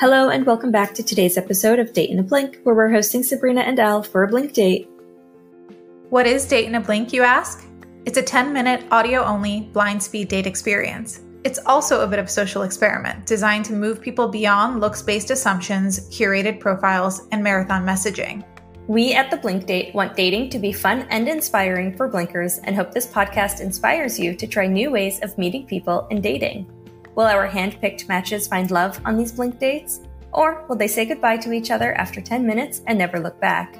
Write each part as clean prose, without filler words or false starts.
Hello and welcome back to today's episode of Date in a Blink, where we're hosting Sabrina and Al for a Blink date. What is Date in a Blink, you ask? It's a 10-minute, audio-only, blind speed date experience. It's also a bit of a social experiment designed to move people beyond looks-based assumptions, curated profiles, and marathon messaging. We at The Blink Date want dating to be fun and inspiring for Blinkers and hope this podcast inspires you to try new ways of meeting people and dating. Will our hand-picked matches find love on these Blink dates? Or will they say goodbye to each other after 10 minutes and never look back?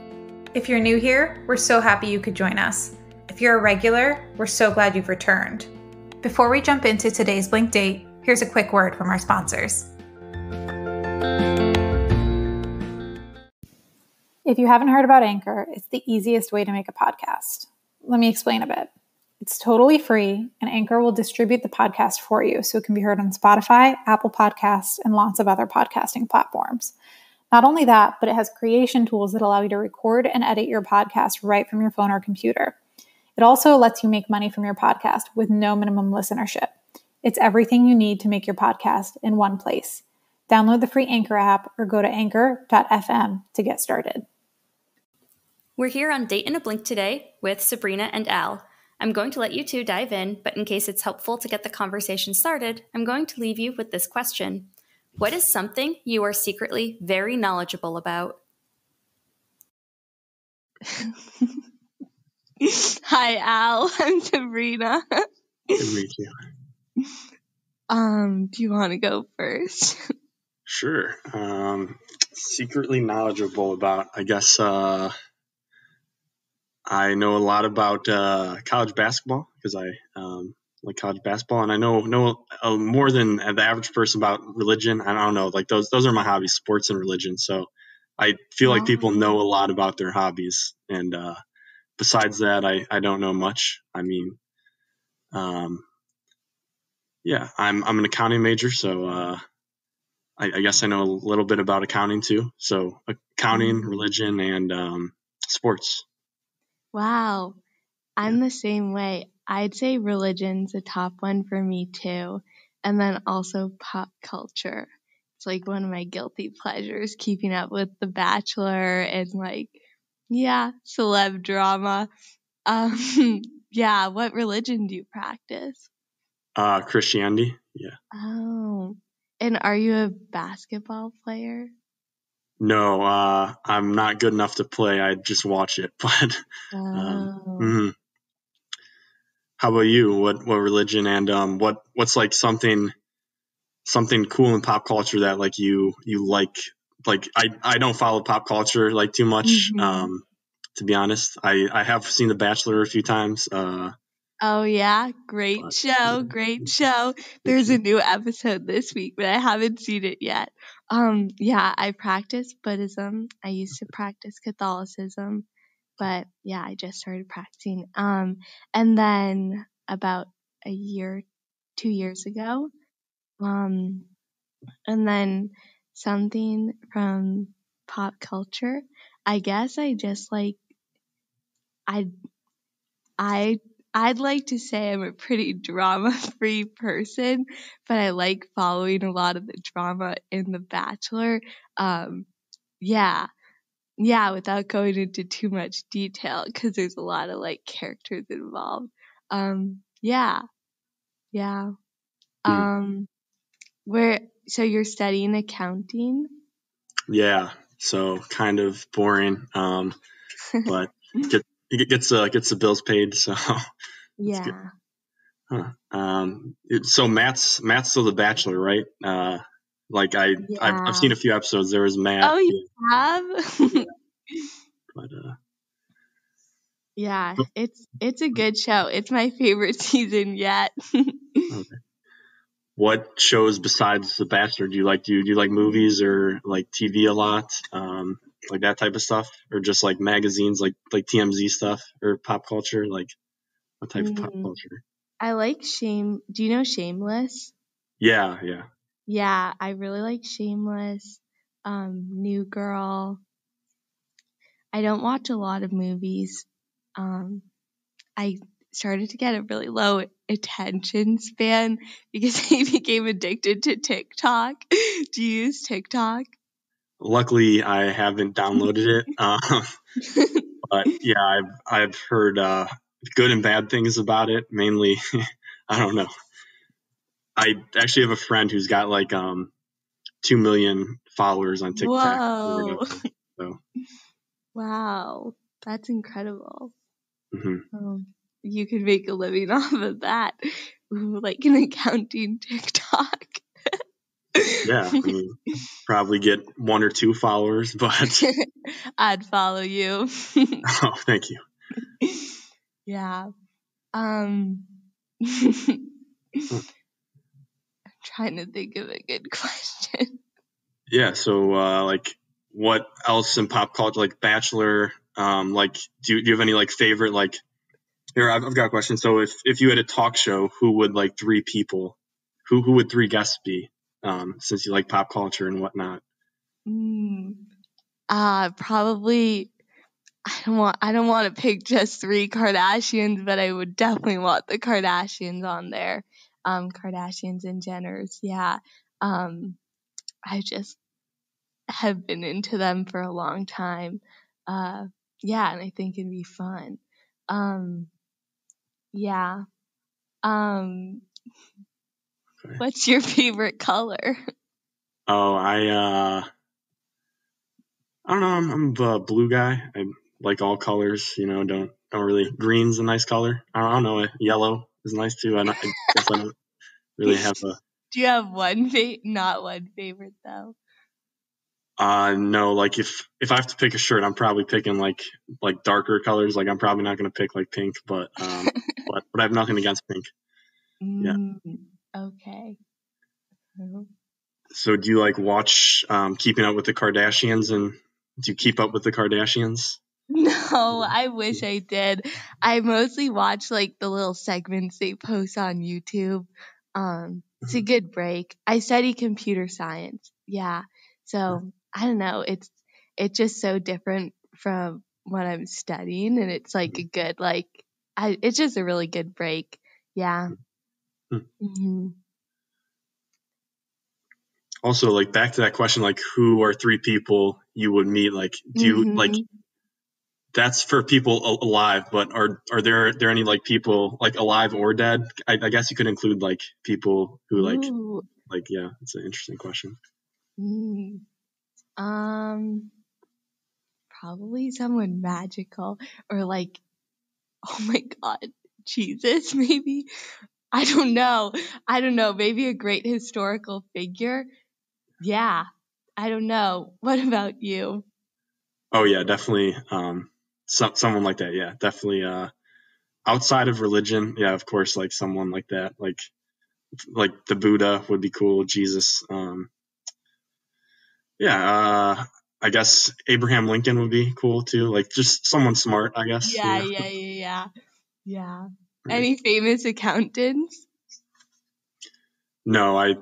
If you're new here, we're so happy you could join us. If you're a regular, we're so glad you've returned. Before we jump into today's Blink date, here's a quick word from our sponsors. If you haven't heard about Anchor, it's the easiest way to make a podcast. Let me explain a bit. It's totally free, and Anchor will distribute the podcast for you so it can be heard on Spotify, Apple Podcasts, and lots of other podcasting platforms. Not only that, but it has creation tools that allow you to record and edit your podcast right from your phone or computer. It also lets you make money from your podcast with no minimum listenership. It's everything you need to make your podcast in one place. Download the free Anchor app or go to anchor.fm to get started. We're here on Date in a Blink today with Sabrina and Al. I'm going to let you two dive in, but in case it's helpful to get the conversation started, I'm going to leave you with this question. What is something you are secretly very knowledgeable about? Hi, Al. I'm Sabrina. Good to meet you. Do you want to go first? Sure. Secretly knowledgeable about, I guess, I know a lot about college basketball because I like college basketball, and I know more than the average person about religion. I don't know, like those are my hobbies, sports and religion. So I feel like people know a lot about their hobbies, and besides that, I don't know much. I mean, yeah, I'm an accounting major, so I guess I know a little bit about accounting too. So accounting, religion, and sports. Wow. I'm the same way. I'd say religion's a top one for me too. And then also pop culture. It's like one of my guilty pleasures, keeping up with The Bachelor and celeb drama. Yeah, what religion do you practice? Christianity. Yeah. Oh. And are you a basketball player? No, I'm not good enough to play. I just watch it. But how about you? What religion and what's like something cool in pop culture that like you like? Like I don't follow pop culture like too much. To be honest, I have seen The Bachelor a few times. Oh yeah, great show. There's a new episode this week, but I haven't seen it yet. I practice Buddhism. I used to practice Catholicism, but yeah, I just started practicing. And then about 2 years ago, and then something from pop culture. I guess I just like I'd like to say I'm a pretty drama-free person, but I like following a lot of the drama in The Bachelor. Without going into too much detail, because there's a lot of like characters involved. So you're studying accounting? Yeah, so kind of boring, but it gets the bills paid, so Yeah. Huh. So Matt's still The Bachelor, right? Like I've seen a few episodes. There was Matt. Oh, you have? But yeah, it's a good show. It's my favorite season yet. okay. What shows besides The Bachelor do you like? Do you like movies or like TV a lot? Like that type of stuff, or just like magazines, like TMZ stuff, or pop culture? Like what type of pop culture? I like Do you know Shameless? Yeah. Yeah, I really like Shameless. New Girl. I don't watch a lot of movies. started to get a really low attention span because I became addicted to TikTok. Do you use TikTok? Luckily, I haven't downloaded it. But yeah, I've heard good and bad things about it. Mainly, I don't know. I actually have a friend who's got like 2 million followers on TikTok. Whoa. So. Wow, that's incredible. Mm-hmm. You could make a living off of that. Ooh, like an accounting TikTok. Yeah, I mean, probably get 1 or 2 followers, but I'd follow you. Oh, thank you. Yeah. I'm trying to think of a good question. Yeah, so like what else in pop culture, like Bachelor, like do you have any like favorite, like, here I've got a question. So if you had a talk show, who would like 3 people, who would 3 guests be, since you like pop culture and whatnot? Probably I don't want to pick just 3 Kardashians, but I would definitely want the Kardashians on there. Kardashians and Jenners, yeah. I just have been into them for a long time. Yeah, and I think it'd be fun. Yeah. Okay. What's your favorite color? Oh, I don't know. I'm a blue guy. I like all colors. You know, don't really. Green's a nice color. I don't know. Yellow is nice too. I guess I don't really have a. Do you have not one favorite though? No. Like if I have to pick a shirt, I'm probably picking like darker colors. Like I'm probably not gonna pick like pink, but but I have nothing against pink. Yeah. Okay. So do you like watch Keeping Up with the Kardashians, and do you keep up with the Kardashians? No, I wish I did. I mostly watch like the little segments they post on YouTube. It's a good break. I study computer science. Yeah. So I don't know. It's just so different from what I'm studying, and it's like a good it's just a really good break. Yeah. Mm-hmm. Also, like back to that question, like who are 3 people you would meet? Like, do you like, that's for people alive, but are there any like people like alive or dead? I guess you could include like people who like yeah, it's an interesting question. Probably someone magical, or like, oh my God, Jesus, maybe. I don't know. Maybe a great historical figure. Yeah. I don't know. What about you? Oh yeah, definitely. Someone like that. Yeah, definitely. Outside of religion, yeah, of course, like someone like that, like the Buddha would be cool. Jesus. Yeah. I guess Abraham Lincoln would be cool too. Like just someone smart, I guess. Yeah. Right. Any famous accountants? No, I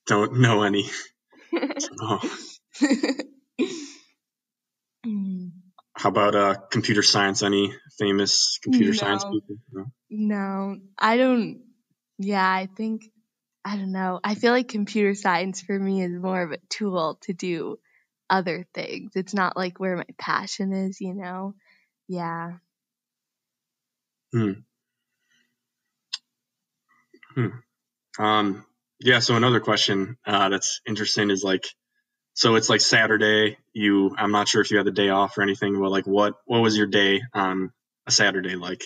don't know any. How about computer science? Any famous computer science people? No, I don't. Yeah, I don't know. I feel like computer science for me is more of a tool to do other things. It's not like where my passion is, you know? Yeah. Yeah, so another question that's interesting is like, so it's like Saturday, I'm not sure if you had the day off or anything, but like what was your day on a Saturday like?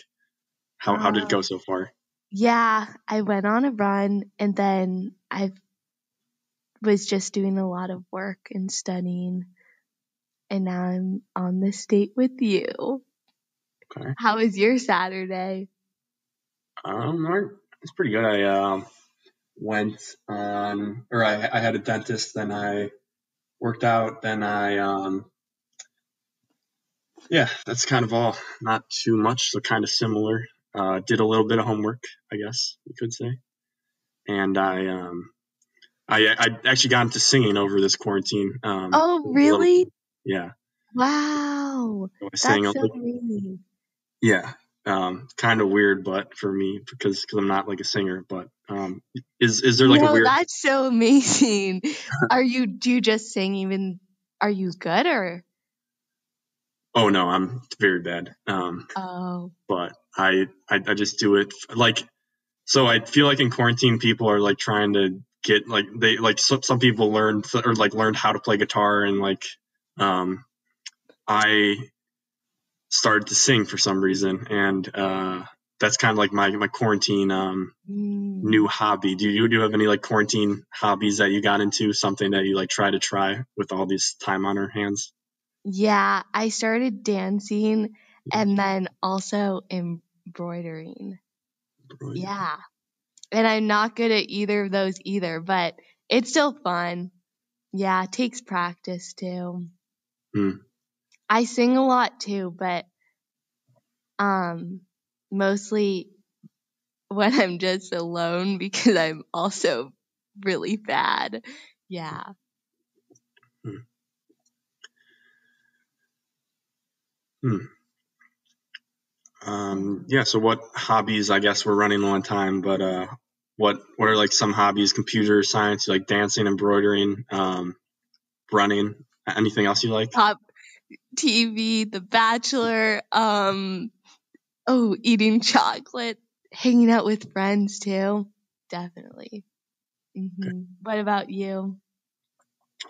How did it go so far? Yeah, I went on a run, and then I was just doing a lot of work and studying, and now I'm on this date with you. Okay. How was your Saturday? It's pretty good. I went on, or I had a dentist, then I worked out, then yeah, that's kind of all. Not too much, so kind of similar. Did a little bit of homework, I guess you could say, and I actually got into singing over this quarantine. Oh, really? Yeah. Wow. So I sang That's a so little. amazing. Yeah. kind of weird, but for me, because I'm not like a singer, but is there like a No, weird? that's so amazing. Do you just sing even, are you good or? Oh no, I'm very bad. Oh, But I just do it like, so I feel like in quarantine people are like trying to get like, they like some people learned or like learned how to play guitar, and like I started to sing for some reason, and that's kind of like my quarantine new hobby. Do you have any like quarantine hobbies that you got into, something that you like try with all this time on our hands? yeah, I started dancing and then also embroidering. Yeah. And I'm not good at either of those either, but it's still fun. Yeah, it takes practice too. I sing a lot too, but mostly when I'm just alone because I'm also really bad. Yeah. Yeah, so what hobbies, I guess we're running low on time, but what are like some hobbies? Computer science, like dancing, embroidering, running, anything else you like? Top TV, The Bachelor, eating chocolate, hanging out with friends too. Definitely. Okay. What about you?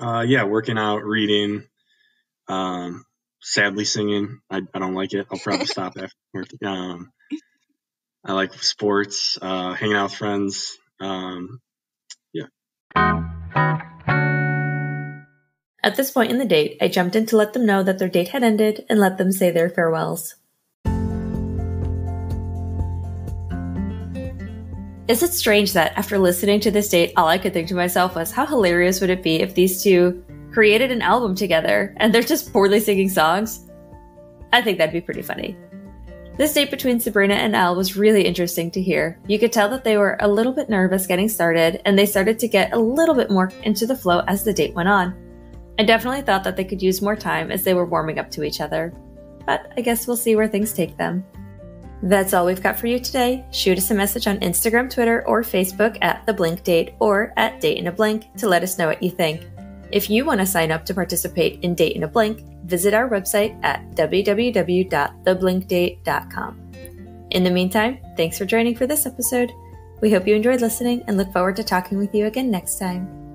Yeah, working out, reading, sadly singing. I don't like it. I'll probably stop after. I like sports, hanging out with friends. Yeah. At this point in the date, I jumped in to let them know that their date had ended and let them say their farewells. Is it strange that after listening to this date, all I could think to myself was, how hilarious would it be if these two created an album together and they're just poorly singing songs? I think that'd be pretty funny. This date between Sabrina and Al was really interesting to hear. You could tell that they were a little bit nervous getting started, and they started to get a little bit more into the flow as the date went on. I definitely thought that they could use more time as they were warming up to each other. But I guess we'll see where things take them. That's all we've got for you today. Shoot us a message on Instagram, Twitter, or Facebook at The Blink Date or at Date in a Blink to let us know what you think. If you want to sign up to participate in Date in a Blink, visit our website at www.theblinkdate.com. In the meantime, thanks for joining for this episode. We hope you enjoyed listening and look forward to talking with you again next time.